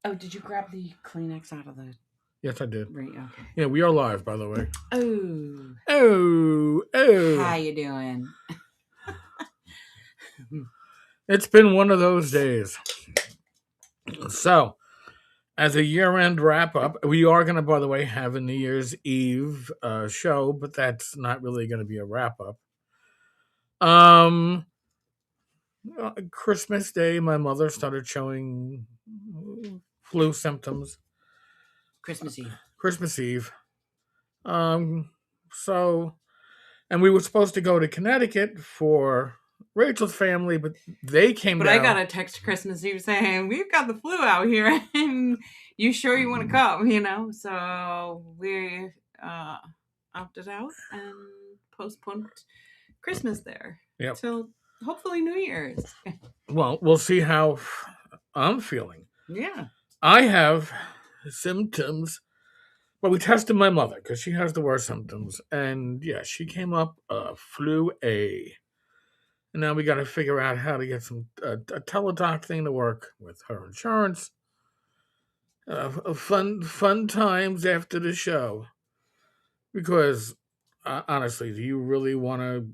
Oh, did you grab the Kleenex out of the... Yes, I did. Right, okay. Yeah, we are live, by the way. Oh. How you doing? It's been one of those days. So, as a year-end wrap-up, we are going to, by the way, have a New Year's Eve show, but that's not really going to be a wrap-up. Christmas Day, my mother started showing flu symptoms. Christmas Eve. Christmas Eve. So, and we were supposed to go to Connecticut for Rachel's family, but they came down. I got a text Christmas Eve saying, we've got the flu out here, and you sure you want to come, So we opted out and postponed Christmas there. Yep. Till hopefully New Year's. Well, we'll see how I'm feeling. Yeah. I have symptoms. Well, we tested my mother because she has the worst symptoms. And yeah, she came up flu A. And now we got to figure out how to get a teledoc thing to work with her insurance. Fun times after the show. Because honestly, do you really want to,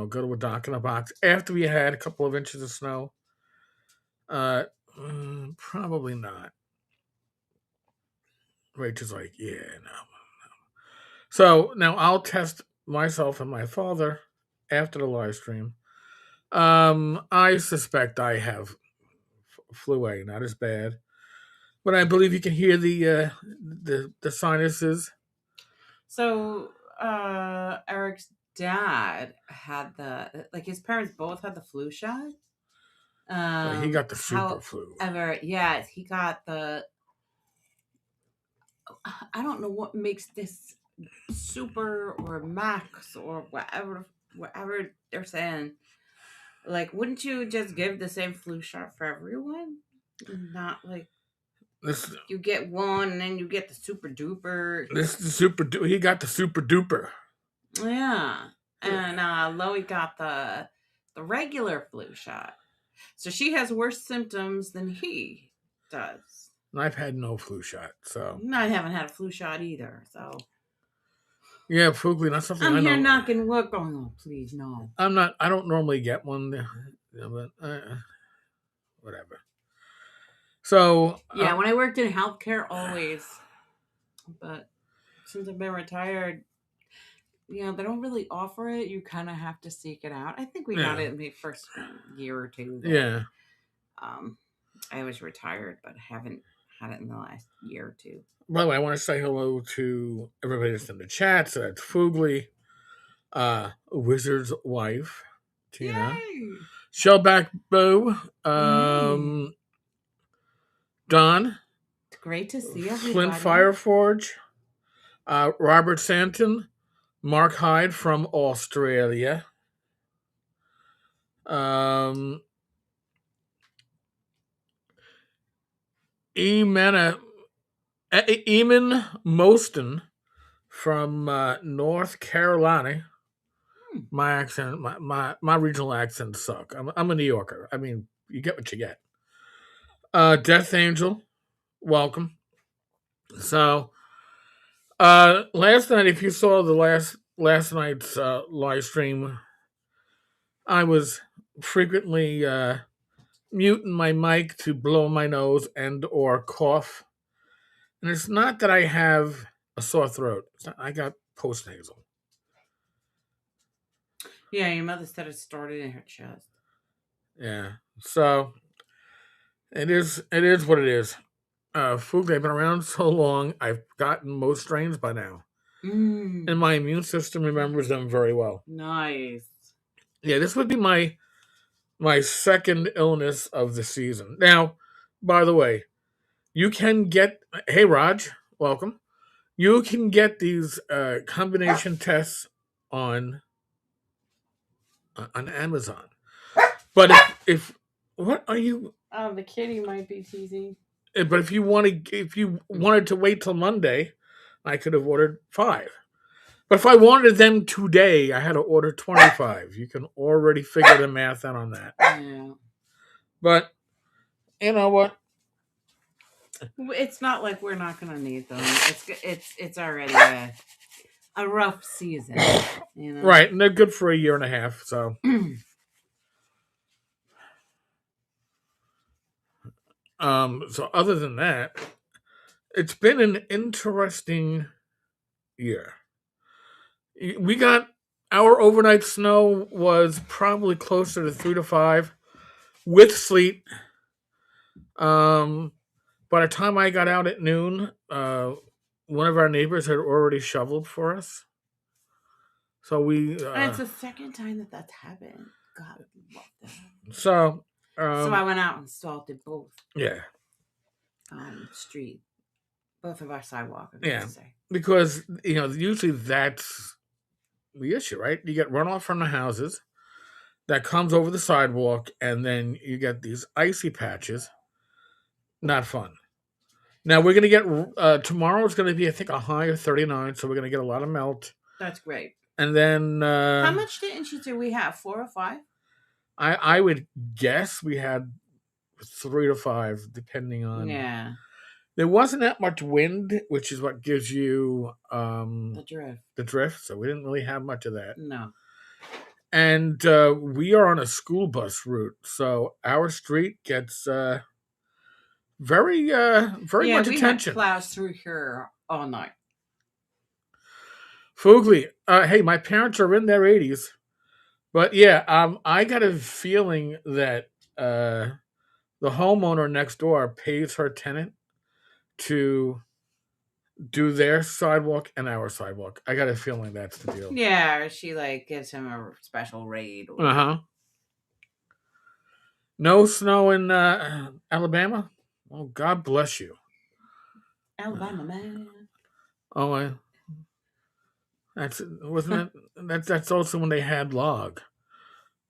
go to a doc in a box after we had a couple of inches of snow? Probably not. Rachel's like, yeah, no. So now I'll test myself and my father after the live stream. I suspect I have flu A, not as bad, but I believe you can hear the sinuses. So Eric's dad had his parents both had the flu shot. He got the super flu. Yes, he got the... I don't know what makes this super or max or whatever they're saying. Like, wouldn't you just give the same flu shot for everyone? Not like you get one and then you get the super duper. This is the super duper. He got the super duper. Yeah. And Loie got the regular flu shot. So she has worse symptoms than he does. And I've had no flu shot, so... I haven't had a flu shot either, so... Yeah, Fugly, not something I know. I'm here knocking wood going, oh, please, no. I don't normally get one, but whatever. So... Yeah, when I worked in healthcare, always. But since I've been retired, they don't really offer it. You kind of have to seek it out. I think we got it in the first year or two. Yeah. I was retired, but haven't had it in the last year or two. By the way, I want to say hello to everybody that's in the chat. So that's Fugly, Wizard's wife, Tina, Shellback Boo, Don. It's great to see everybody. Flint Fireforge, Robert Santon, Mark Hyde from Australia. Eamon Moston from North Carolina. My accent, my regional accents suck. I'm a New Yorker. I mean, you get what you get. Death Angel, welcome. So, last night, if you saw the last night's live stream, I was frequently muting my mic to blow my nose and or cough. And it's not that I have a sore throat. I got post-nasal. Yeah, your mother said it started in her chest. Yeah. So it is what it is. Food, they've been around so long, I've gotten most strains by now. And my immune system remembers them very well. Nice. Yeah, this would be my second illness of the season. Now, by the way, you can get... Hey, Raj, welcome. You can get these combination tests on Amazon. But if what are you... Oh, the kitty might be teasing. But if you wanted to wait till Monday, I could have ordered 5. But if I wanted them today, I had to order 25. You can already figure the math out on that. Yeah. But you know what? It's not like we're not gonna need them. It's already a rough season, you know. Right, and they're good for a year and a half. So, so other than that, it's been an interesting year. We got our overnight snow was probably closer to 3 to 5 with sleet. By the time I got out at noon, one of our neighbors had already shoveled for us. So we, And it's the second time that that's happened. God, I love that. so So I went out and salted both yeah, street, both of our sidewalk. I yeah, to say. because usually that's the issue, right? You get runoff from the houses that comes over the sidewalk, and then you get these icy patches. Not fun. Now we're gonna get tomorrow is gonna be, I think, a high of 39, so we're gonna get a lot of melt. That's great. And then how much inches do we have? 4 or 5? I would guess we had 3 to 5, depending on. Yeah. There wasn't that much wind, which is what gives you the drift. The drift. So we didn't really have much of that. No. And we are on a school bus route, so our street gets very much attention. Had plows through here all night. Fugly, hey, my parents are in their 80s, but yeah, I got a feeling that the homeowner next door pays her tenant to do their sidewalk and our sidewalk. I got a feeling that's the deal. Yeah, she gives him a special raid. No snow in Alabama. Oh, God bless you, Alabama man. Oh, wasn't it? That's also when they had log.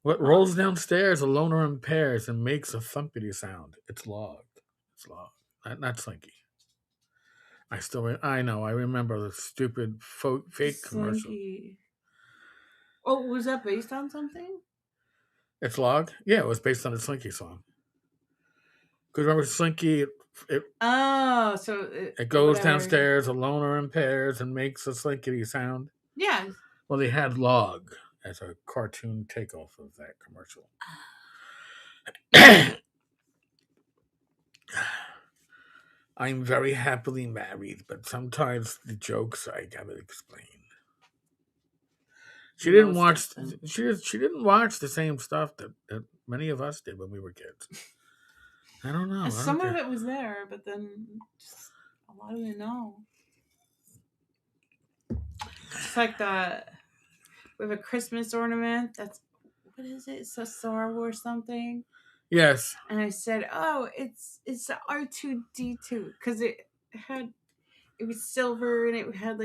What rolls downstairs alone or in pairs and makes a thumpity sound? It's log. It's log. Not Slinky. I know. I remember the stupid fake commercial. Oh, was that based on something? It's log. Yeah, it was based on a Slinky song. Because remember Slinky? So it goes downstairs alone or in pairs and makes a slinkity sound. Yeah. Well, they had log as a cartoon takeoff of that commercial. I'm very happily married, but sometimes the jokes I gotta explain. She didn't watch. She didn't watch the same stuff that many of us did when we were kids. I don't know. Some of it was there, but then just a lot of it no. It's like we have a Christmas ornament. That's what is it? It's a Star Wars something. Yes. And I said, "Oh, it's the R2-D2 because it was silver and it had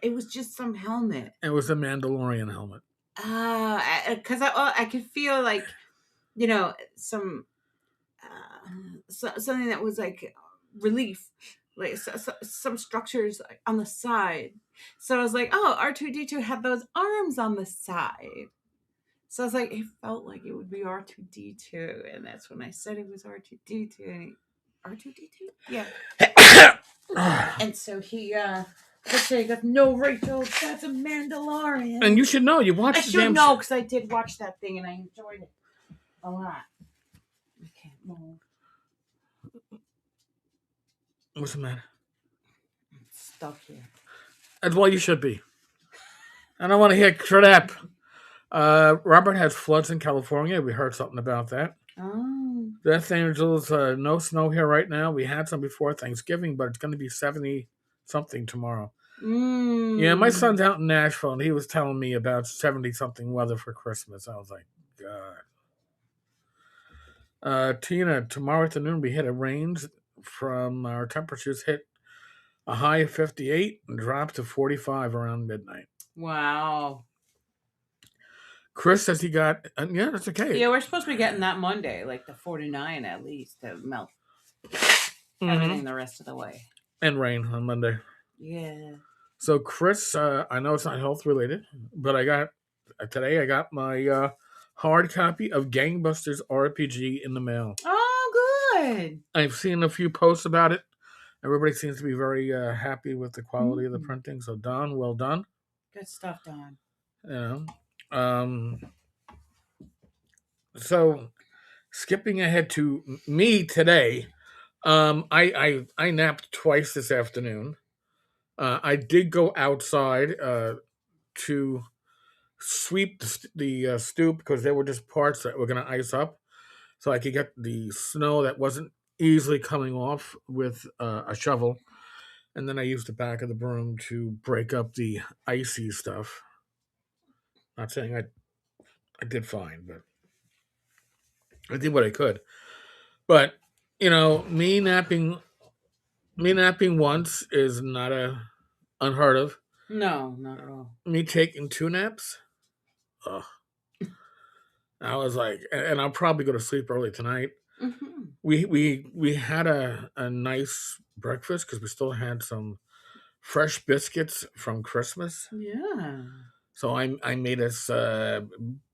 it was just some helmet. It was a Mandalorian helmet. Because I could feel some something that was relief, some structures on the side. So I was like, oh, R2-D2 had those arms on the side. So I was like, it felt like it would be R2-D2, and that's when I said it was R2-D2. R2-D2? Yeah. And so he goes, no, Rachel, that's a Mandalorian. And you should know, you watched. I should know because I did watch that thing and I enjoyed it a lot. I can't move. What's the matter? I'm stuck here. That's why you should be. I don't want to hear crap. Robert has floods in California. We heard something about that. Oh. Death Angels, no snow here right now. We had some before Thanksgiving, but it's going to be 70-something tomorrow. Yeah, my son's out in Nashville, and he was telling me about 70-something weather for Christmas. I was like, God. Tina, tomorrow afternoon we hit a range from our temperatures hit a high of 58 and dropped to 45 around midnight. Wow. Chris says he got, yeah, that's okay. Yeah, we're supposed to be getting that Monday, the 49 at least, to melt everything the rest of the way. And rain on Monday. Yeah. So Chris, I know it's not health related, but today I got my hard copy of Gangbusters RPG in the mail. Oh, good. I've seen a few posts about it. Everybody seems to be very happy with the quality of the printing. So, Don, well done. Good stuff, Don. You know, so skipping ahead to me today, I napped twice this afternoon. I did go outside to sweep the stoop because there were just parts that were going to ice up, so I could get the snow that wasn't easily coming off with a shovel. And then I used the back of the broom to break up the icy stuff. Not saying I did fine, but I did what I could. But me napping once is not unheard of. No, not at all. Me taking 2 naps, ugh. I was like, and I'll probably go to sleep early tonight. Mm-hmm. We had a nice breakfast because we still had some fresh biscuits from Christmas. Yeah. So I made us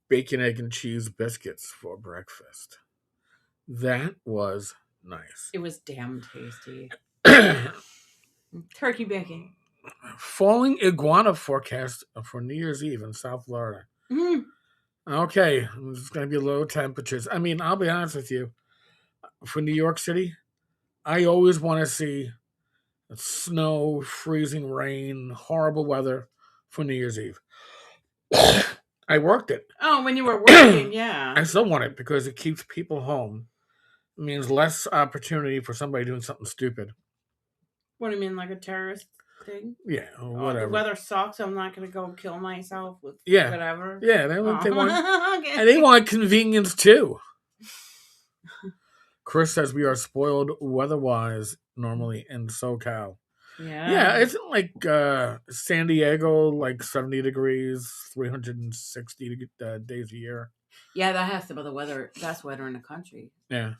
bacon, egg, and cheese biscuits for breakfast. That was nice. It was damn tasty. Turkey bacon. Falling iguana forecast for New Year's Eve in South Florida. Mm. Okay, it's going to be low temperatures. I mean, I'll be honest with you. For New York City, I always want to see snow, freezing rain, horrible weather for New Year's Eve. I worked it. Oh, when you were working, yeah. I still want it because it keeps people home. It means less opportunity for somebody doing something stupid. What do you mean, like a terrorist thing? Yeah, or whatever. The weather sucks. I'm not going to go kill myself with Yeah. whatever. Yeah, they want, and they want convenience too. Chris says we are spoiled weather-wise normally in SoCal. Yeah, it's like San Diego, like 70 degrees, 360 days a year. Yeah, that has to be the weather. That's weather in the country. Yeah.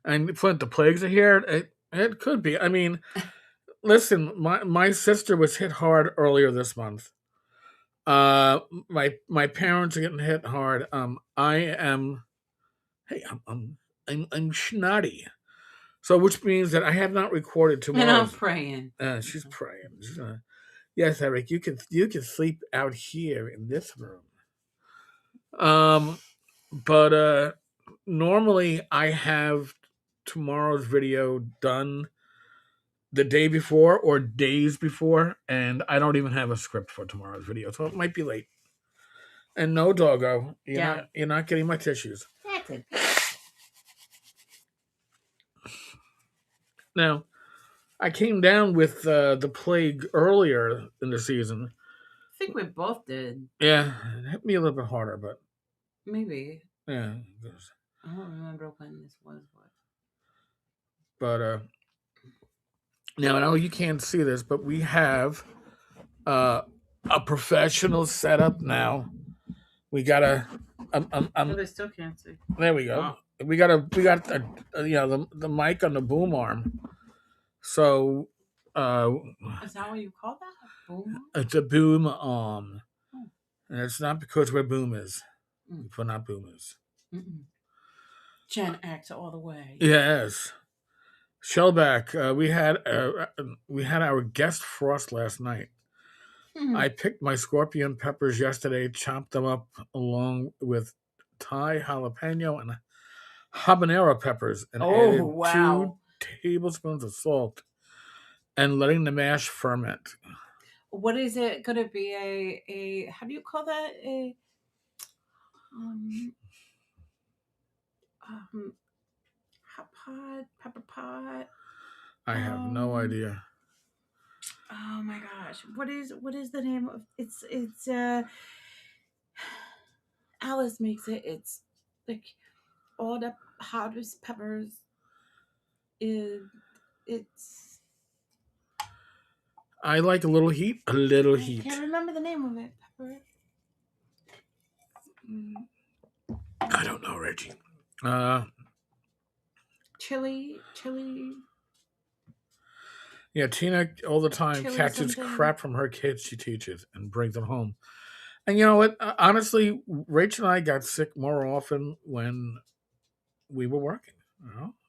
And Flint, the plagues are here. It could be. I mean, listen, my sister was hit hard earlier this month. My parents are getting hit hard. I'm snotty. So, which means that I have not recorded tomorrow. And I'm praying. She's praying. Yes, Eric, you can sleep out here in this room. But normally I have tomorrow's video done the day before or days before, and I don't even have a script for tomorrow's video, so it might be late. And no, doggo, you're not getting my tissues. That's it. Now, I came down with the plague earlier in the season. I think we both did. Yeah, it hit me a little bit harder, but maybe. Yeah. I don't remember when this was. But now I know you can't see this, but we have a professional setup now. We got they still can't see. There we go. Wow. We got the mic on the boom arm. So is that what you call that? A boom arm? It's a boom arm. And it's not because we're boomers. We're not boomers. Gen X all the way. Yes. Shellback, we had our guest frost last night. I picked my scorpion peppers yesterday, chopped them up along with Thai jalapeno and habanero peppers, and added 2 tablespoons of salt, and letting the mash ferment. What is it going to be? A how do you call that? A hot pot, pepper pot. I have no idea. Oh my gosh! What is the name of it's Alice makes it. It's like all the hottest peppers. It's. I like a little heat. A little heat. I can't remember the name of it. Pepper. I don't know, Reggie. Chili. Yeah, Tina all the time catches crap from her kids she teaches and brings it home. And you know what? Honestly, Rachel and I got sick more often when we were working.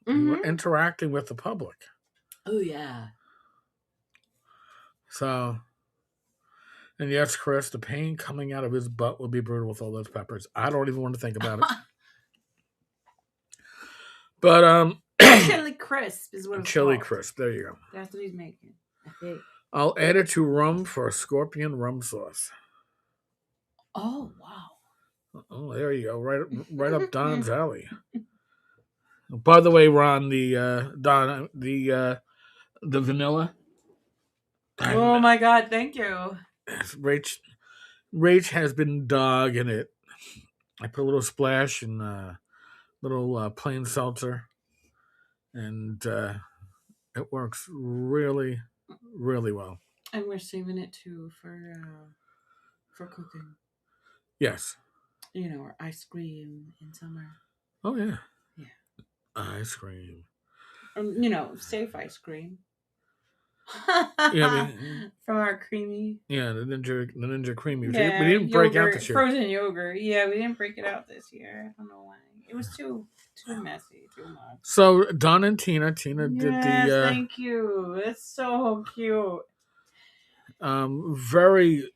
We were interacting with the public. Oh yeah. So, and yes, Chris, the pain coming out of his butt will be brutal with all those peppers. I don't even want to think about it. But Chili crisp is what it's chili called. crisp. There you go. That's what he's making. I think. I'll add it to rum for a scorpion rum sauce. Oh wow. Oh, there you go. Right up Don's alley. By the way, Ron, the vanilla. Oh my God! Thank you. Rach has been dogging it. I put a little splash in little plain seltzer, and it works really, really well. And we're saving it too for cooking. Yes. You know, or ice cream in summer. Oh yeah. Yeah. Ice cream. You know, safe ice cream. Yeah, from our creamy. Yeah, the Ninja Creamy. Yeah, we didn't break out this year. Frozen yogurt. Yeah, we didn't break it out this year. I don't know why. It was too messy, too much. So Don and Tina did the. Thank you. It's so cute. Very.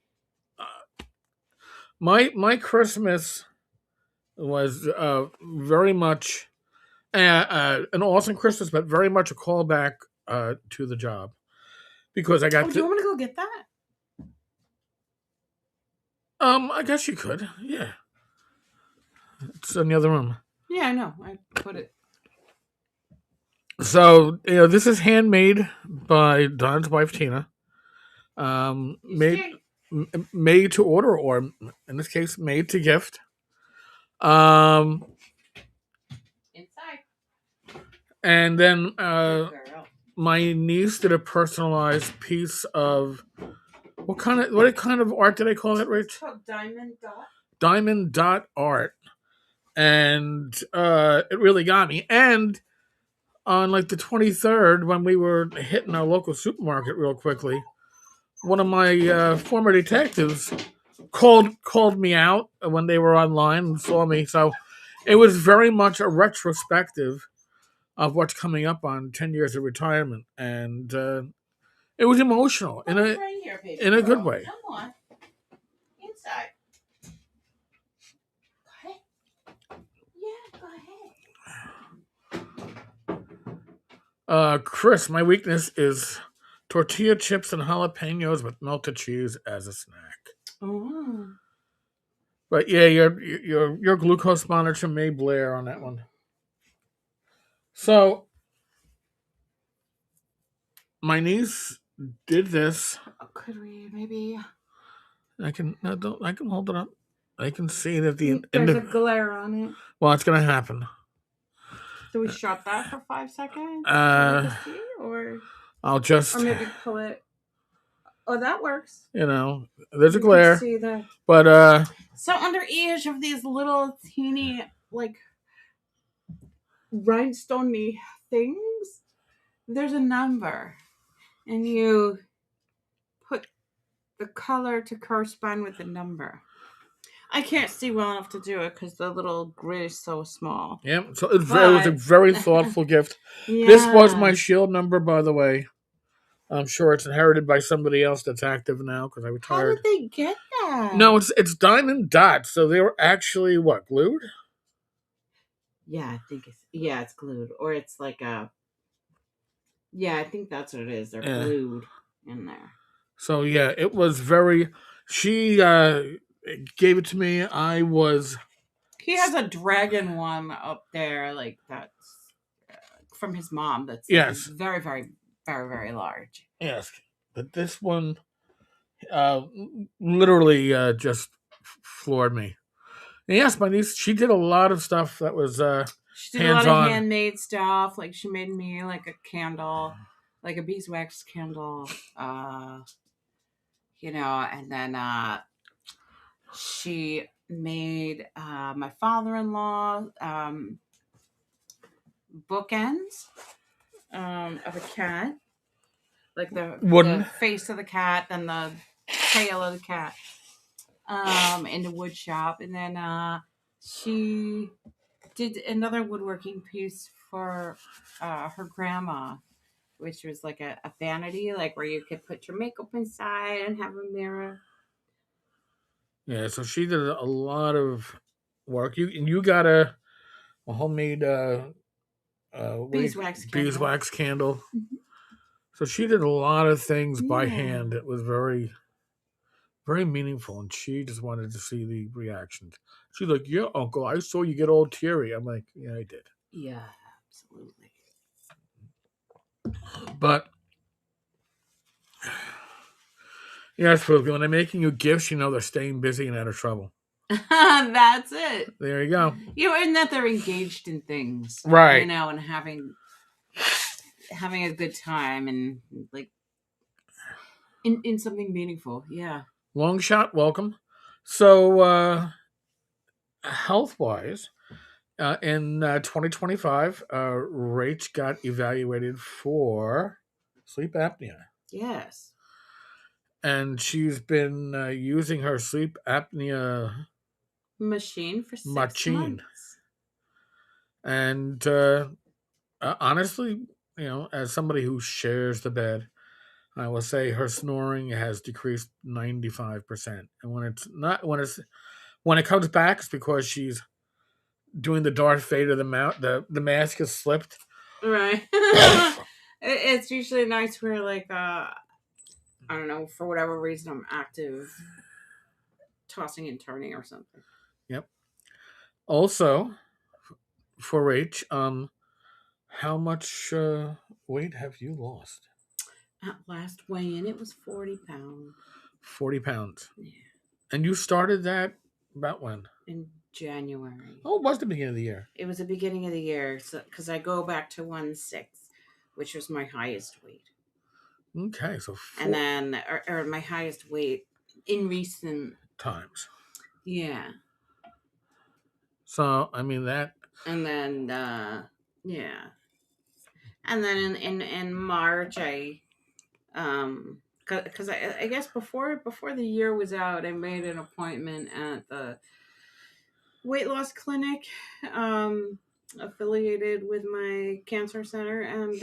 My Christmas was very much an awesome Christmas, but very much a callback to the job. Because I got. Do you want me to go get that? I guess you could. Yeah. It's in the other room. Yeah, I know. I put it. So this is handmade by Don's wife Tina. Made to order, or in this case, made to gift. Inside. And then my niece did a personalized piece of what kind of art did I call it, Rich? It's called Diamond Dot. Diamond Dot art, and it really got me. And on like the 23rd, when we were hitting our local supermarket real quickly, one of my former detectives called me out when they were online and saw me. So it was very much a retrospective of what's coming up on 10 years of retirement, and it was emotional in a good way. Come on, inside. Go ahead. Yeah, go ahead. Chris, my weakness is tortilla chips and jalapenos with melted cheese as a snack. Oh. But yeah, your glucose monitor may blare on that one. So my niece did this. Could we maybe? I can hold it up. I can see that there's a glare on it. Well, it's gonna happen. Do we shut that for 5 seconds? Or maybe pull it. Oh, that works. There's a glare. See that. But so under each of these little teeny like rhinestoney things, there's a number, and you put the color to correspond with the number. I can't see well enough to do it because the little grid is so small. Yeah, so it was a very thoughtful gift. Yeah. This was my shield number, by the way. I'm sure it's inherited by somebody else that's active now because I retired. How did they get that? No, it's diamond dots, so they were actually glued? Yeah, I think it's glued, or it's like a. Yeah, I think that's what it is. They're glued in there. So yeah, it was very. She gave it to me. He has a dragon one up there, like that's from his mom. That's yes, very, very, very, very large. Yes, but this one literally just floored me. And yes, my niece, she did a lot of stuff that was she did hands-on. A lot of handmade stuff. Like she made me like a candle, like a beeswax candle, and then she made my father-in-law bookends of a cat. Like the face of the cat, then the tail of the cat in the wood shop. And then she did another woodworking piece for her grandma, which was like a vanity, like where you could put your makeup inside and have a mirror. Yeah, so she did a lot of work. You got a homemade Beeswax candle. beeswax candle. Mhm. So she did a lot of things by Yeah. hand. It was very very meaningful, and she just wanted to see the reactions. She's like, "Yeah, Uncle, I saw you get all teary." I'm like, "Yeah, I did." Yeah, absolutely. But yeah, I suppose when they're making you gifts, they're staying busy and out of trouble. That's it. There you go. And that they're engaged in things, Right. and having a good time and like in something meaningful. Yeah. Long shot, welcome. So, health wise, in 2025, Rach got evaluated for sleep apnea. Yes. And she's been using her sleep apnea Machine for 6 machine. months. And honestly, as somebody who shares the bed, I will say her snoring has decreased 95%. And when it comes back, it's because she's doing the Darth Vader. The mask has slipped. Right. It's usually nights where like I don't know, for whatever reason I'm active tossing and turning or something. Yep. Also, for H, how much weight have you lost? At last weigh in, it was 40 pounds. 40 pounds. Yeah. And you started that about when? In January. Oh, it was the beginning of the year. It was the beginning of the year, so because I go back to 1/6, which was my highest weight, Okay, so and then or my highest weight in recent times. Yeah. So I mean that. And then yeah, and then in March because I guess before the year was out, I made an appointment at the weight loss clinic, affiliated with my cancer center, and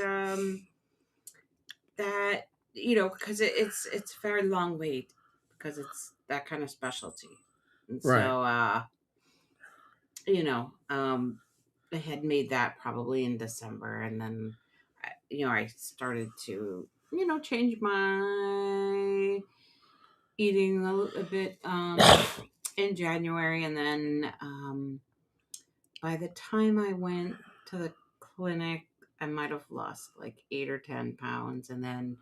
that because it's a very long wait because it's that kind of specialty, and Right. so I had made that probably in December, and then I started to change my eating a bit in January, and then by the time I went to the clinic, I might have lost like 8 or 10 pounds, and then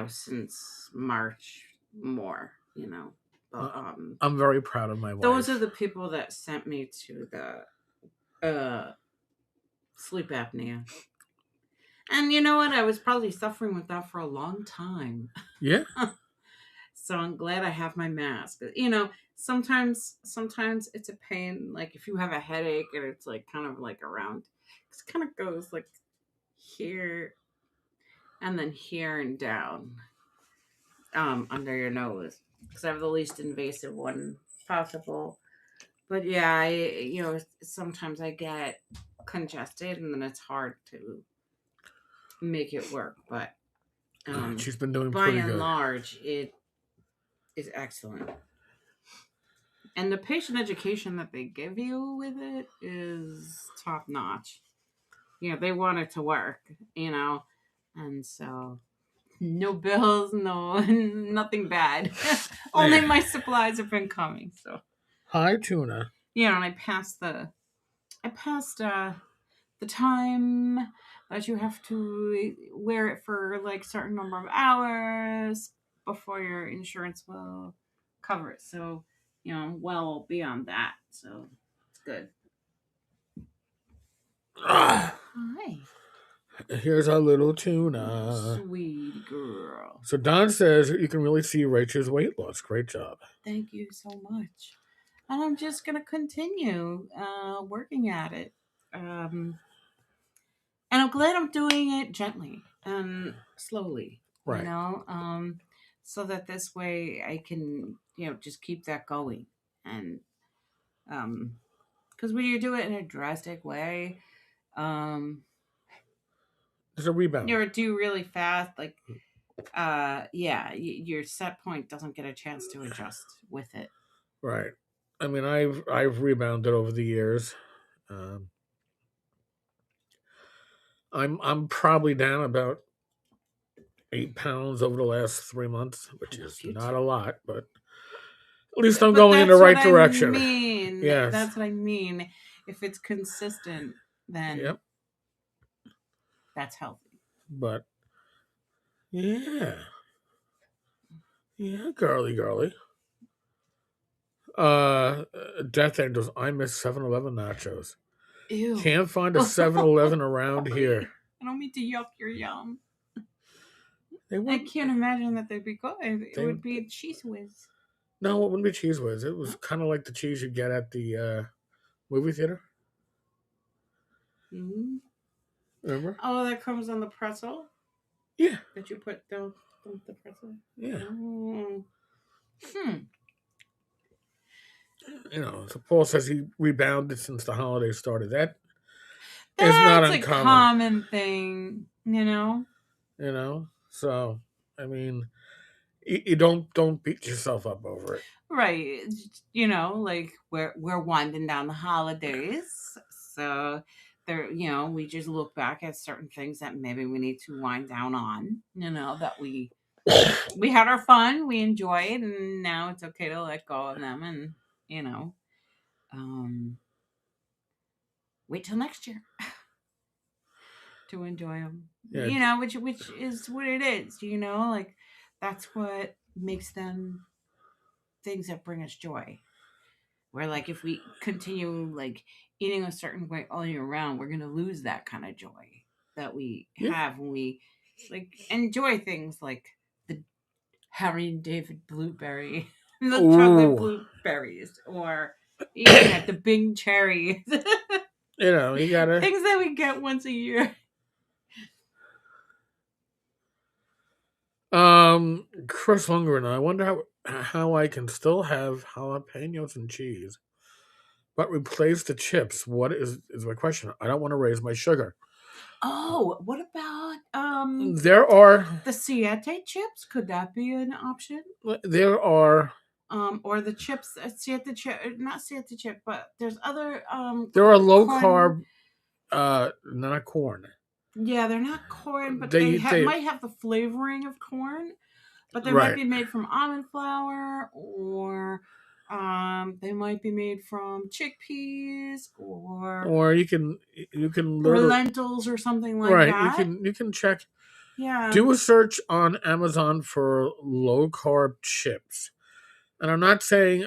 since March more, but I'm very proud of my wife. those are the people that sent me to the sleep apnea. And you know what? I was probably suffering with that for a long time. Yeah. So I'm glad I have my mask. Sometimes it's a pain. Like if you have a headache and it's like kind of like around, it kind of goes like here and then here and down under your nose because I have the least invasive one possible. But yeah, sometimes I get congested and then it's hard to make it work. But she's been doing by pretty and good. large, it is excellent. And the patient education that they give you with it is top notch. They want it to work, and so no bills, no nothing bad. Only my supplies have been coming. So hi, Tuna. and I passed the time that you have to wear it for like certain number of hours before your insurance will cover it. So, well beyond that. So it's good. Hi. Here's our little Tuna. Sweet girl. So Don says you can really see Rachel's weight loss. Great job. Thank you so much. And I'm just going to continue working at it. And I'm glad I'm doing it gently and slowly, Right. So that this way I can, just keep that going. And Because when you do it in a drastic way, um, There's a rebound. or do really fast, like, yeah, your set point doesn't get a chance to adjust with it. Right. I mean, I've rebounded over the years. Um, I'm probably down about 8 pounds over the last 3 months, which is You not too. a lot, but at least I'm But going in the that's what right I direction. mean. Yes. That's what I mean. If it's consistent, then Yep. that's healthy. But yeah, yeah, girly. Death Angels. I miss 7-Eleven nachos. Ew. Can't find a 7-Eleven around here. I don't mean to yuck your yum. They I would. can't imagine that they'd be good. It They would be Cheese Whiz. no, it wouldn't be Cheese Whiz. It was kind of like the cheese you get at the movie theater. Mm-hmm. Remember? Oh, that comes on the pretzel Yeah. that you put down the pretzel. Yeah. Oh. You know, so Paul says he rebounded since the holidays started. That is not That's a uncommon. common thing, you know. You know, so I mean, you don't beat yourself up over it. Right. You know, like we're winding down the holidays. So there, you know, we just look back at certain things that maybe we need to wind down on, you know, that we had our fun, we enjoyed, and now it's okay to let go of them and, you know, wait till next year to enjoy them. Yeah. You know, which is what it is, you know, like that's what makes them things that bring us joy. Where like if we continue like eating a certain way all year round, we're gonna lose that kind of joy that we Yeah. have when we like enjoy things like the Harry and David blueberry, the chocolate blueberries, or eating at the Bing cherry. You know, you gotta things that we get once a year. Chris Lundgren, I wonder how I can still have jalapenos and cheese, but replace the chips. What is my question? I don't want to raise my sugar. Oh, what about There are the Siete chips? Could that be an option? There are Or the chips, Siete chip, not Siete chip, but there's other there are low corn. carb, not corn. Yeah, they're not corn, but they might have the flavoring of corn, but they might be made from almond flour, or they might be made from chickpeas, or you can or lentils or something like that. You can check. Yeah. Do a search on Amazon for low carb chips. And I'm not saying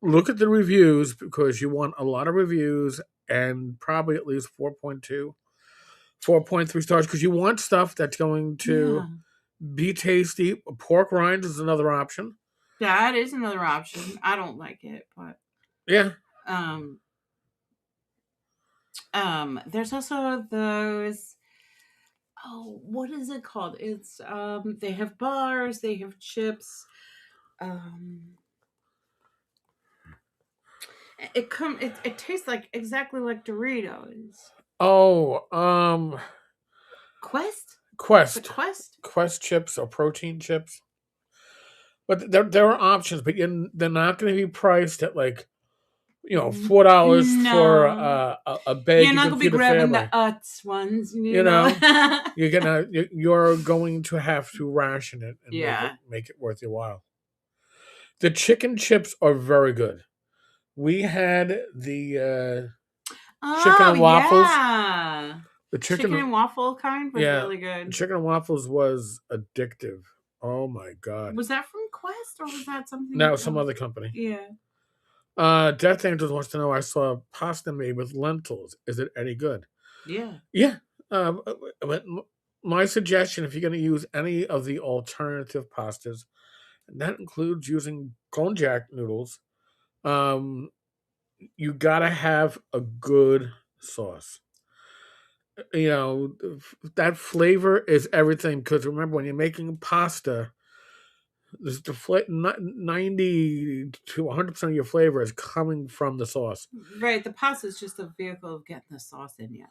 look at the reviews, because you want a lot of reviews and probably at least 4.2, 4.3 stars, because you want stuff that's going to be tasty. Pork rinds is another option. That is another option. I don't like it, but yeah. There's also those. Oh, what is it called? It's they have bars, they have chips. It tastes like exactly like Doritos. Oh, Quest. The Quest. Quest chips or protein chips. But there are options, but they're not going to be priced at like, $4 for a bag. You're not going to be grabbing the Utz ones. You know, you're going to have to ration it and make it worth your while. The chicken chips are very good. We had the chicken and waffles. Yeah. The chicken and waffle kind was really good. Chicken and waffles was addictive. Oh my God. Was that from Quest or was that something? No, some other company. Yeah. Death Angels wants to know, I saw pasta made with lentils. Is it any good? Yeah. Yeah. My suggestion, if you're going to use any of the alternative pastas, and that includes using konjac noodles, you got to have a good sauce. That flavor is everything, because remember, when you're making pasta, The 90 to 100% of your flavor is coming from the sauce. Right, the pasta is just a vehicle of getting the sauce in you.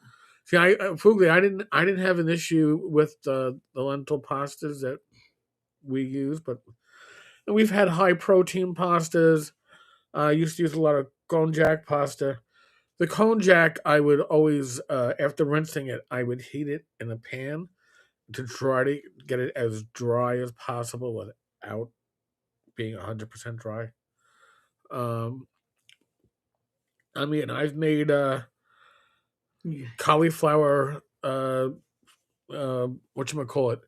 See, Fugly, I didn't have an issue with the lentil pastas that we use, but we've had high protein pastas. I used to use a lot of konjac pasta. The konjac, I would always, after rinsing it, I would heat it in a pan to try to get it as dry as possible without being 100% dry. Um, I mean, I've made Yeah. cauliflower, whatchamacallit,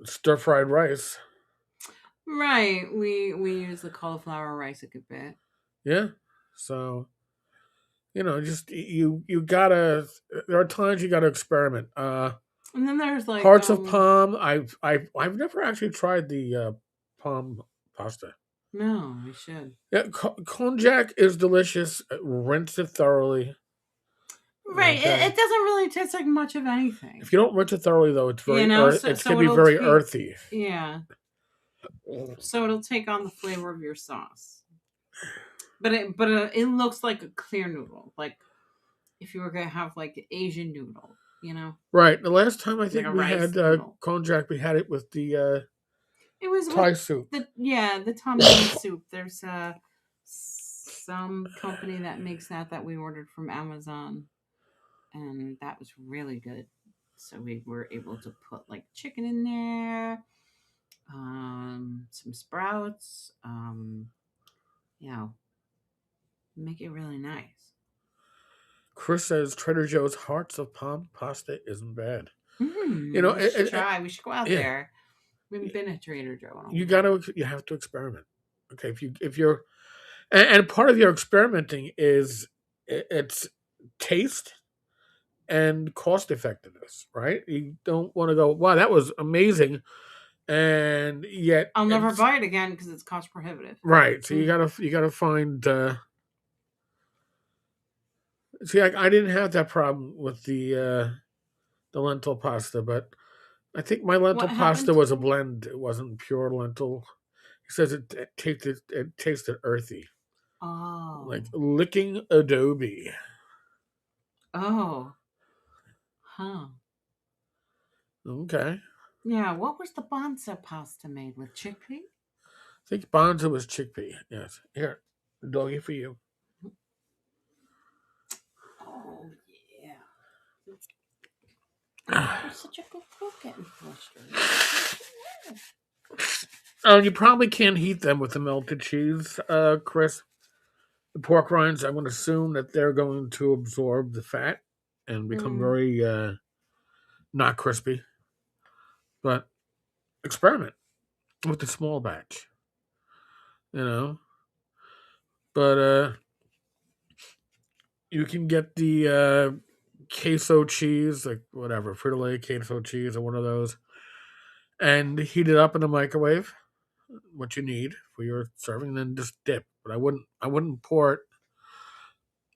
stir fried rice. Right, we use the cauliflower rice a good bit. Yeah. So, just you gotta. There are times you gotta experiment. And then there's like Hearts of palm. I've never actually tried the palm pasta. no, we should. Yeah, konjac is delicious. Rinse it thoroughly. Right, Okay. it doesn't really taste like much of anything. If you don't rinse it thoroughly, though, it's very it's so gonna be it'll very take- earthy. Yeah, so it'll take on the flavor of your sauce. But it looks like a clear noodle, like if you were gonna have like Asian noodle, Right. The last time I think a we rice had noodle. konjac, we had it with the It was Thai with soup. the tom yum soup. There's some company that makes that we ordered from Amazon, and that was really good. So we were able to put like chicken in there, some sprouts, make it really nice. Chris says Trader Joe's Hearts of Palm pasta isn't bad. We should try. We should go out there. We haven't been at Trader Joe. You have to experiment. Okay, if you're, and part of your experimenting is it's taste and cost effectiveness, right? You don't want to go, wow, that was amazing, and yet I'll never buy it again because it's cost prohibitive. Right. So you gotta find. See, I didn't have that problem with the lentil pasta, but I think my lentil pasta was a blend. It wasn't pure lentil. He says it tasted earthy. Oh. Like licking adobe. Oh. Huh. Okay. Yeah, what was the Banza pasta made with? Chickpea? I think Banza was chickpea. Yes. Here, doggy for you. Oh, yeah. You're such a good cook getting frustrated. Oh, you probably can't heat them with the melted cheese, Chris. The pork rinds, I'm going to assume that they're going to absorb the fat and become very not crispy. But experiment with the small batch, But you can get the queso cheese, like whatever, Frito-Lay queso cheese or one of those, and heat it up in the microwave, what you need for your serving, and then just dip. But I wouldn't pour it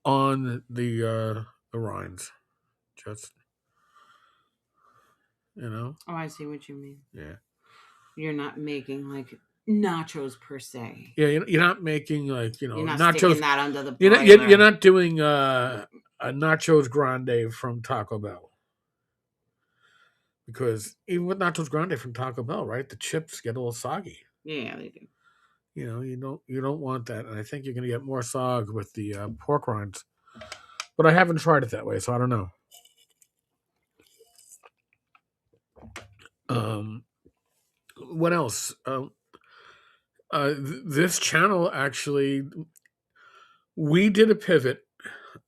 on the rinds. Just Oh, I see what you mean. Yeah. You're not making like nachos per se. Yeah, you're not making like You're not nachos. sticking that under the You're not doing a nachos grande from Taco Bell, because even with nachos grande from Taco Bell, right, the chips get a little soggy. Yeah, they do. You don't want that, and I think you're going to get more sog with the pork rinds. But I haven't tried it that way, so I don't know. What else? This channel actually, we did a pivot,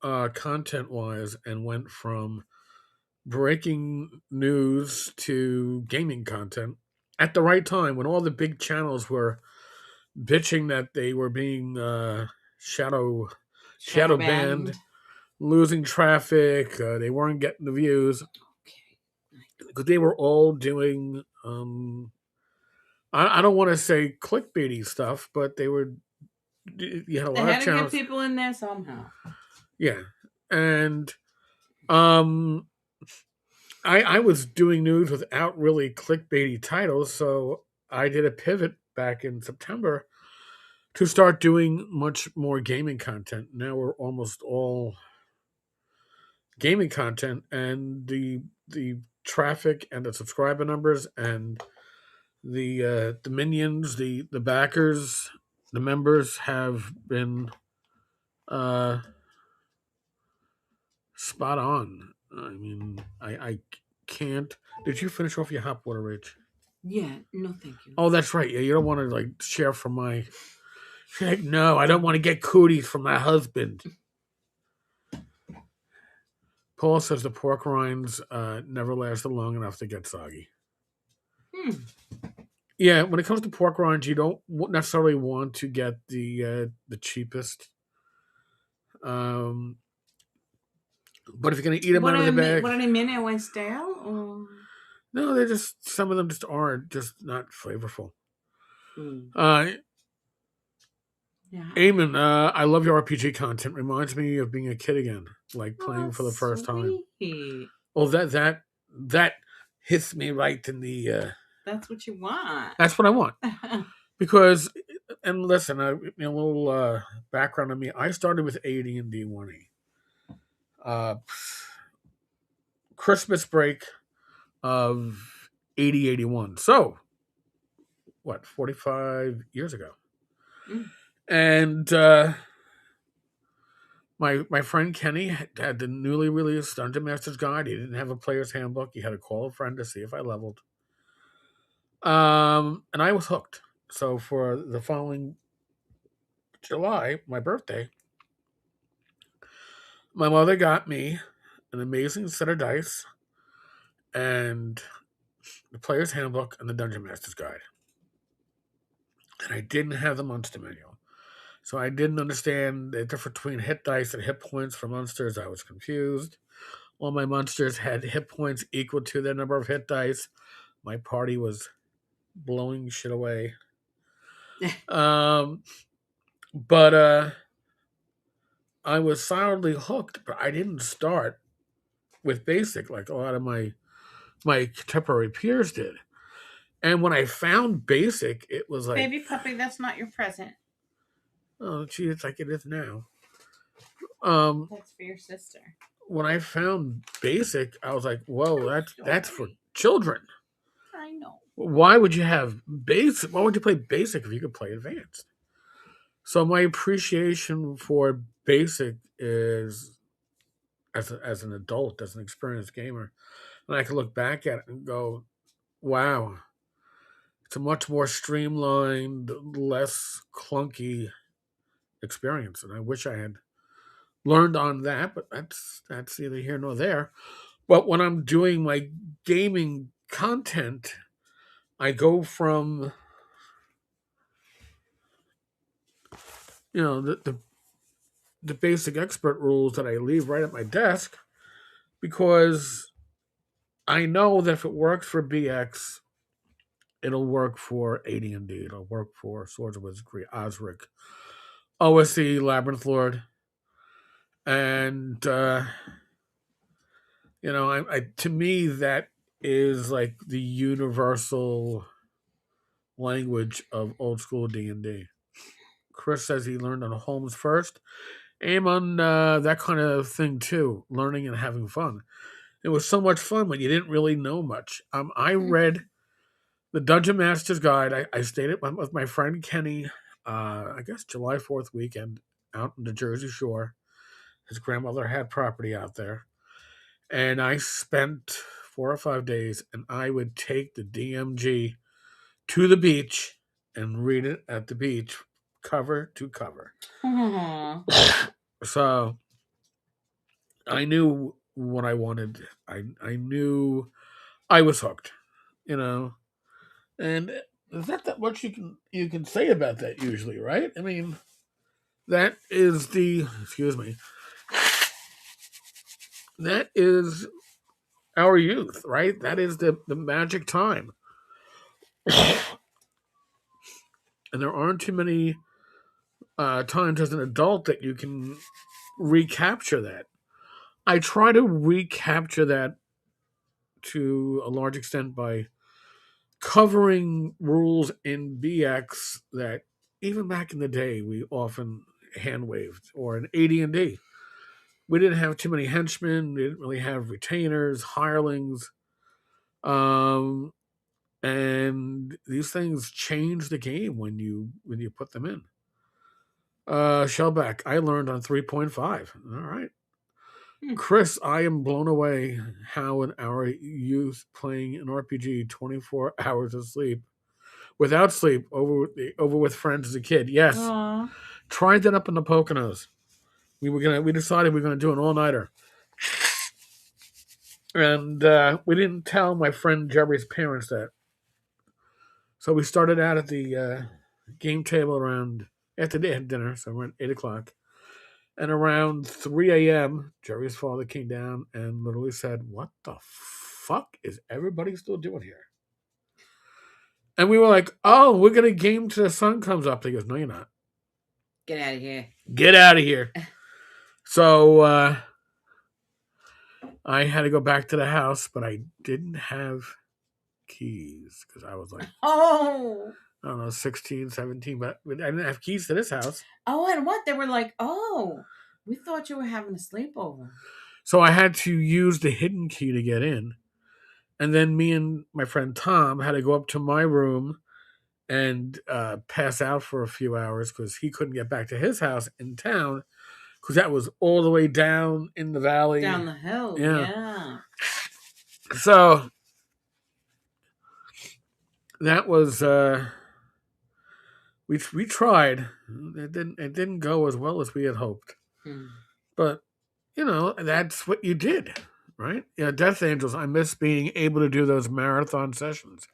content-wise, and went from breaking news to gaming content at the right time when all the big channels were bitching that they were being shadow banned, losing traffic. They weren't getting the views because they were all doing. I don't want to say clickbaity stuff, but they were. You had a lot of channels. They had to get people in there somehow. Yeah, and I was doing news without really clickbaity titles, so I did a pivot back in September to start doing much more gaming content. Now we're almost all gaming content, and the traffic and the subscriber numbers and the minions, the backers, the members have been uh, spot on. I mean, I can't. Did you finish off your hot water, Rich? Yeah, no, thank you. Oh, that's right. Yeah, you don't want to like share from my. Like, no, I don't want to get cooties from my husband. Paul says the pork rinds never lasted long enough to get soggy. Yeah, when it comes to pork rinds, you don't necessarily want to get the cheapest. Um, but if you're gonna eat them out of the bag, What I mean, it went stale. Or... No, they're just some of them just aren't just not flavorful. Mm. Yeah. Eamon, I love your RPG content. Reminds me of being a kid again, like playing for the first time. Oh, that hits me right in the. That's what you want. That's what I want. Because, and listen, a little background on me. I started with AD&D 1E. Christmas break of 80-81. So, what, 45 years ago? Mm. And my friend Kenny had the newly released Dungeon Master's Guide. He didn't have a player's handbook. He had to call a friend to see if I leveled. And I was hooked. So for the following July, my birthday, my mother got me an amazing set of dice and the player's handbook and the Dungeon Master's Guide. And I didn't have the monster manual. So I didn't understand the difference between hit dice and hit points for monsters. I was confused. All my monsters had hit points equal to their number of hit dice. My party was blowing shit away. But I was solidly hooked, but I didn't start with basic like a lot of my contemporary peers did. And when I found basic, it was like, baby puppy, that's not your present. Oh, gee, it's like it is now. That's for your sister. When I found basic, I was like, whoa, that's for children. I know. Why would you have basic? Why would you play basic if you could play advanced? So my appreciation for basic is as an adult, as an experienced gamer, and I can look back at it and go, wow, it's a much more streamlined, less clunky experience. And I wish I had learned on that, but that's neither here nor there. But when I'm doing my gaming content, I go from the basic expert rules that I leave right at my desk because I know that if it works for BX, it'll work for AD&D, it'll work for Swords of Wizardry, Osric, OSE, Labyrinth Lord, and I to me that is like the universal language of old school D&D. Chris says he learned on Holmes first. Aim on that kind of thing too, learning and having fun. It was so much fun when you didn't really know much. I read the Dungeon Master's Guide. I stayed with my friend Kenny, I guess July 4th weekend out in the Jersey Shore. His grandmother had property out there. And I spent 4 or 5 days, and I would take the DMG to the beach and read it at the beach, cover to cover. So I knew what I wanted. I knew I was hooked, And there's not that much you can say about that usually, right? I mean, that is that is our youth, right? That is the magic time. And there aren't too many times as an adult that you can recapture that. I try to recapture that to a large extent by covering rules in BX that even back in the day we often hand waved, or in AD&D. We didn't have too many henchmen. We didn't really have retainers, hirelings. And these things change the game when you put them in. Shellback, I learned on 3.5. All right. Chris, I am blown away how in our youth playing an RPG 24 hours of sleep without sleep over with friends as a kid. Yes. Aww. Tried that up in the Poconos. We decided we were gonna do an all-nighter. And we didn't tell my friend Jerry's parents that. So we started out at the game table around after they had dinner, so around 8 o'clock. And around 3 a.m., Jerry's father came down and literally said, "What the fuck is everybody still doing here?" And we were like, "Oh, we're going to game till the sun comes up." He goes, "No, you're not. Get out of here. Get out of here." So I had to go back to the house, but I didn't have keys because I was like, Oh. I don't know, 16, 17, but I didn't have keys to this house. Oh, and what? They were like, "Oh, we thought you were having a sleepover." So I had to use the hidden key to get in. And then me and my friend Tom had to go up to my room and pass out for a few hours because he couldn't get back to his house in town because that was all the way down in the valley. Down the hill, yeah. So that was we tried. It didn't go as well as we had hoped. But that's what you did, right? Yeah, Death Angels. I miss being able to do those marathon sessions.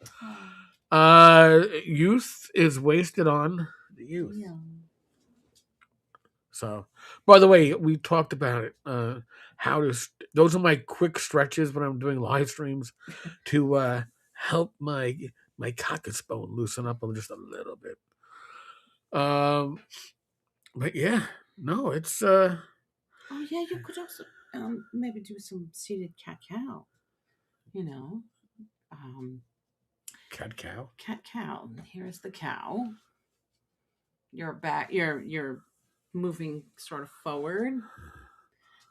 Youth is wasted on the youth. Yeah. So, by the way, we talked about it. Those are my quick stretches when I'm doing live streams to help my caucus bone loosen up just a little bit. But yeah, no, it's Oh yeah, you could also maybe do some seated cat-cow. Cat-cow. Cat-cow. Here's the cow. You're back. You're moving sort of forward,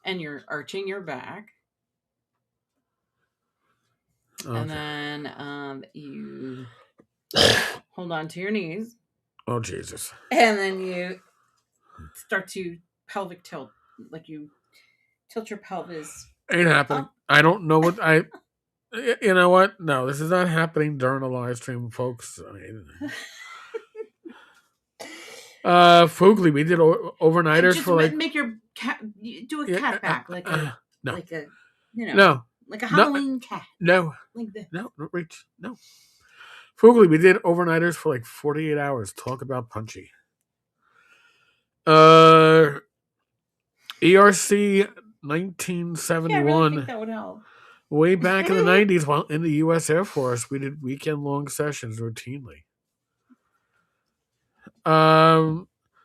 and you're arching your back. Okay. And then you hold on to your knees. Oh Jesus! And then you start to pelvic tilt, like you tilt your pelvis. Ain't happening. Up. I don't know what I. You know what? No, this is not happening during a live stream, folks. I mean, Foogly, we did overnighters just for like make your cat do a cat back like a no. like a no like a Halloween cat. No, like this. No, don't reach. No, Foogly, we did overnighters for like 48 hours. Talk about punchy. ERC 1971. Yeah, I really think that would help. Way back in the 90s, while in the U.S. Air Force, we did weekend-long sessions routinely.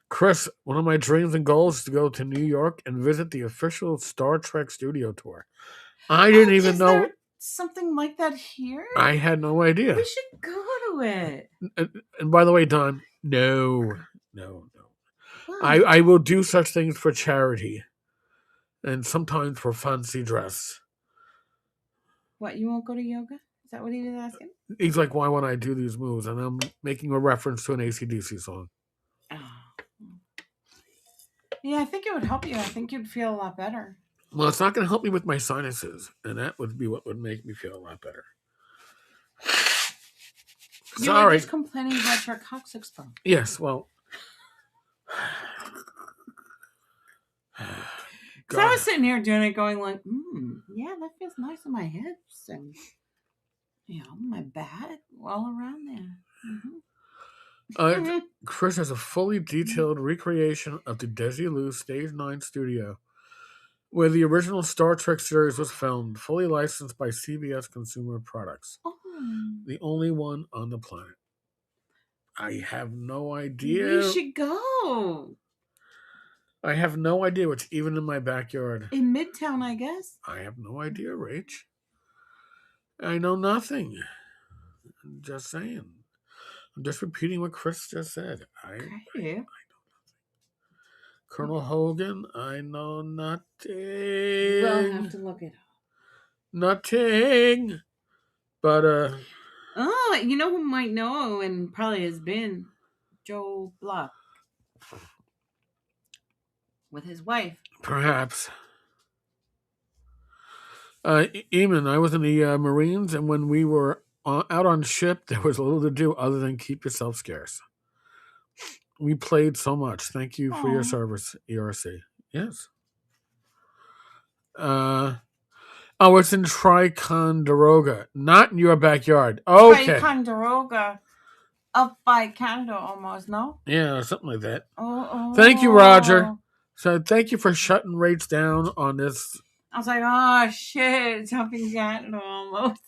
Chris, one of my dreams and goals is to go to New York and visit the official Star Trek studio tour. I didn't even know. There something like that here? I had no idea. We should go to it. And by the way, Don, no. I will do such things for charity and sometimes for fancy dress. What, you won't go to yoga? Is that what he was asking? He's like, why won't I do these moves? And I'm making a reference to an AC/DC song. Oh. Yeah, I think it would help you. I think you'd feel a lot better. Well, it's not going to help me with my sinuses, and that would be what would make me feel a lot better. You were just complaining about your coccyx bone. Yes, well. So I was sitting here doing it, going like, yeah, that feels nice in my hips and, my back, all around there. Chris has a fully detailed recreation of the Desilu Stage 9 studio, where the original Star Trek series was filmed, fully licensed by CBS Consumer Products. Oh. The only one on the planet. I have no idea. We should go. I have no idea what's even in my backyard. In Midtown, I guess. I have no idea, Rach. I know nothing. Just saying. I'm just repeating what Chris just said. Okay. Colonel Hogan, I know nothing. We'll have to look it up. Nothing. But Oh, you know who might know and probably has been? Joe Block. With his wife. perhaps. Eamon, I was in the Marines, and when we were out on ship, there was little to do other than keep yourself scarce. We played so much. Thank you for your Aw. service, ERC. Yes. Oh, it's in Ticonderoga, not in your backyard. Okay. Ticonderoga. Up by Canada almost, no? Yeah, something like that. Oh. Thank you, Roger. So thank you for shutting rates down on this. I was like, oh shit, it's up in Canada almost.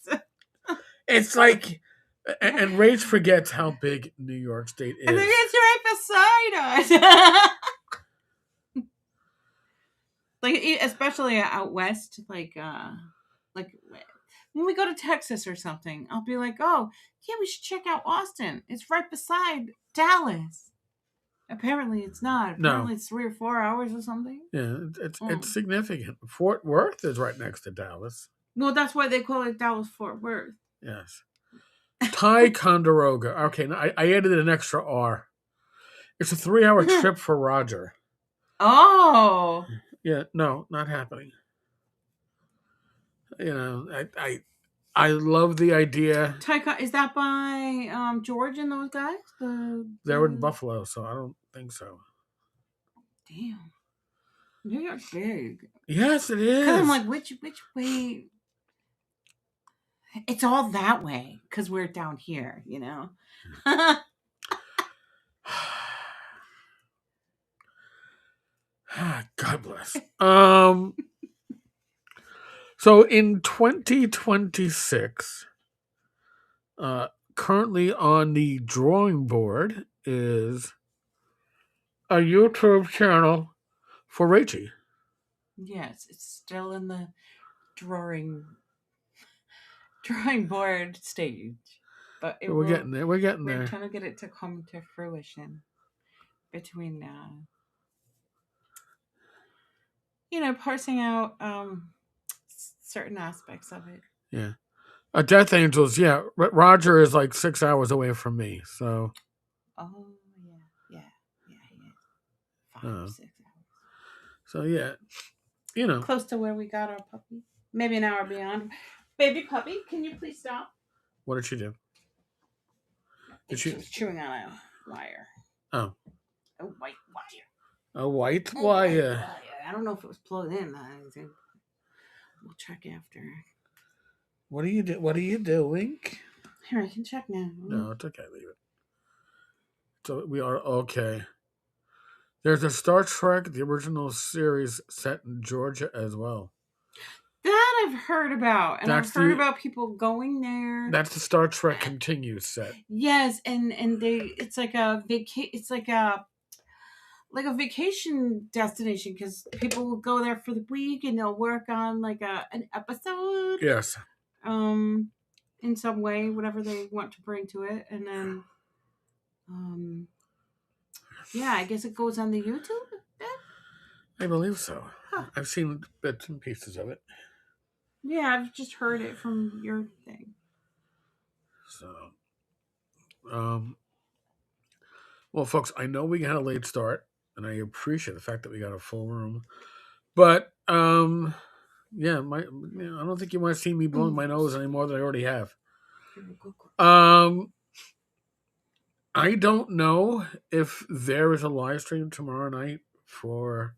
It's like, and Rage forgets how big New York State is. I think it's right beside us. Like, especially out west, like when we go to Texas or something, I'll be like, oh, yeah, we should check out Austin. It's right beside Dallas. Apparently, it's not. No. Apparently, it's 3 or 4 hours or something. Yeah, it's significant. Fort Worth is right next to Dallas. Well, that's why they call it Dallas Fort Worth. Yes. Ticonderoga. Okay, now I added an extra R. It's a 3-hour trip for Roger. Oh. Yeah, no, not happening. You know, I love the idea. Is that by George and those guys? They're in Buffalo, so I don't think so. Damn. New York's big. Yes, it is. Because I'm like, which way? It's all that way because we're down here, you know. God bless. So in 2026, currently on the drawing board is a YouTube channel for Rachie. Yes, it's still in the drawing board stage, but We're getting there. We're getting there. We're trying to get it to come to fruition between parsing out certain aspects of it. Yeah. Death Angels, yeah. Roger is like 6 hours away from me, so. Oh, yeah. He is. 5 6 hours. So, yeah. You know. Close to where we got our puppy. Maybe an hour beyond. Baby puppy, can you please stop? What did she do? She was chewing on a wire. Oh. A white wire. A white wire. I don't know if it was plugged in. We'll check after. What are you doing? Here, I can check now. No, it's okay. Leave it. So we are okay. There's a Star Trek, the original series, set in Georgia as well. That I've heard about, and I've heard about people going there. That's the Star Trek Continues set. Yes, and it's like a vacation destination because people will go there for the week and they'll work on like an episode. Yes. In some way, whatever they want to bring to it, and then, yeah, I guess it goes on the YouTube then? I believe so. Huh. I've seen bits and pieces of it. Yeah, I've just heard it from your thing. So, well, folks, I know we got a late start, and I appreciate the fact that we got a full room. But, yeah, I don't think you want to see me blowing my nose any more than I already have. I don't know if there is a live stream tomorrow night for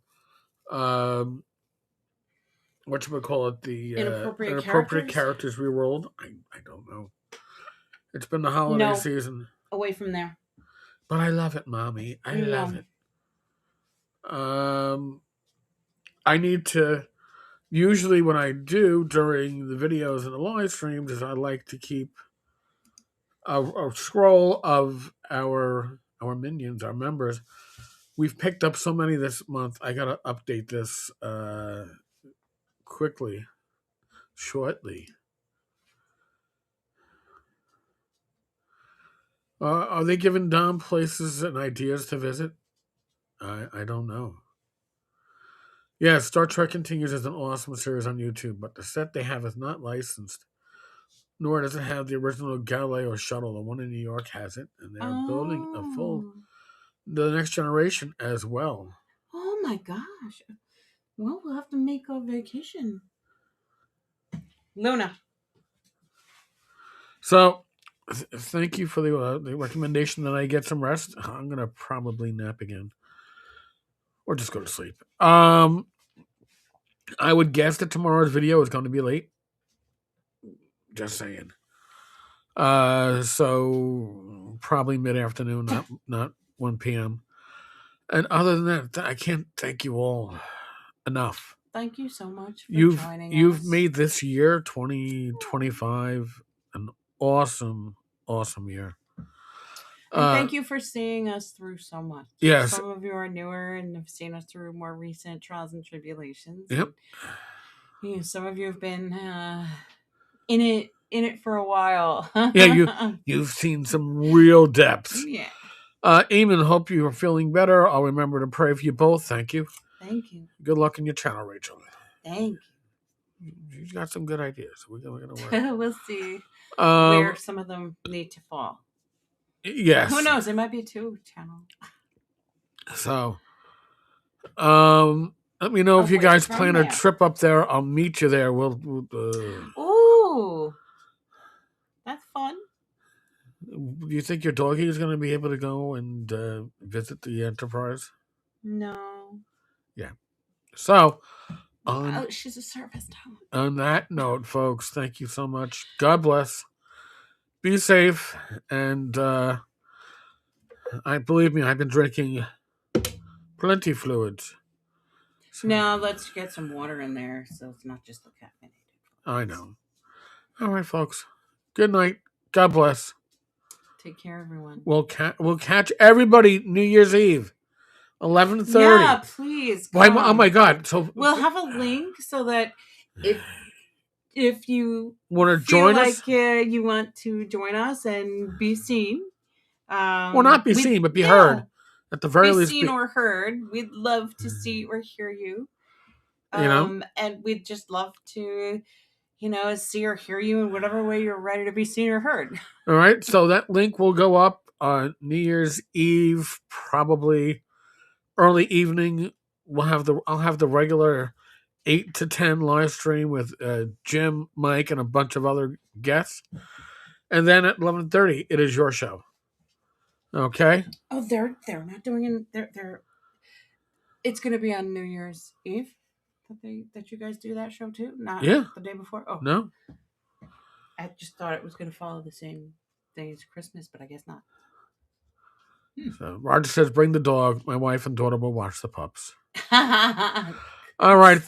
whatchamacallit, the Inappropriate Characters Rerolled. I don't know. It's been the holiday season. Away from there. But I love it, Mommy. I love it. I need to, usually when I do during the videos and the live streams, is I like to keep a scroll of our minions, our members. We've picked up so many this month. I got to update this shortly. Are they giving Dom places and ideas to visit? I don't know. Yeah, Star Trek Continues is an awesome series on YouTube, but the set they have is not licensed, nor does it have the original Galileo shuttle. The one in New York has it, and they're building a full Oh. the next generation as well. Oh my gosh. Well, we'll have to make a vacation. Luna. So, thank you for the recommendation that I get some rest. I'm gonna probably nap again, or just go to sleep. I would guess that tomorrow's video is going to be late. Just saying. So probably mid afternoon, not 1 p.m. And other than that, I can't thank you all enough. Thank you so much for joining You've us. made this year 2025 an awesome year. And thank you for seeing us through so much. Yes. Some of you are newer and have seen us through more recent trials and tribulations. Yep. And, some of you have been in it for a while. Yeah, you've seen some real depths. Yeah. Eamon, hope you are feeling better. I'll remember to pray for you both. Thank you. Thank you. Good luck in your channel, Rachel. Thank you. You've got some good ideas. We're gonna work. We'll see where some of them need to fall. Yes. Who knows? It might be a 2-channel. So, let me know if you guys plan a trip up there. I'll meet you there. Ooh, that's fun. Do you think your doggy is going to be able to go and visit the Enterprise? No. Yeah. So, she's a service dog. On that note, folks, thank you so much. God bless. Be safe, and I believe me, I've been drinking plenty fluids. So, now let's get some water in there, so it's not just the caffeinated. I know. All right, folks. Good night. God bless. Take care, everyone. We'll catch everybody New Year's Eve, 11:30. Yeah, please. Oh my God! So we'll have a link so that if you want to join us, you want to join us and be seen. Well, not be seen, but be heard. At the very least, be seen or heard. We'd love to see or hear you. And we'd just love to, see or hear you in whatever way you're ready to be seen or heard. All right. So that link will go up on New Year's Eve, probably early evening. I'll have the regular 8 to 10 live stream with Jim, Mike, and a bunch of other guests. And then at 11:30, it is your show. Okay. Oh, they're not doing it. They're. It's going to be on New Year's Eve that you guys do that show too. Not the day before. Oh no. I just thought it was going to follow the same day as Christmas, but I guess not. So Roger says, "Bring the dog. My wife and daughter will watch the pups." All right.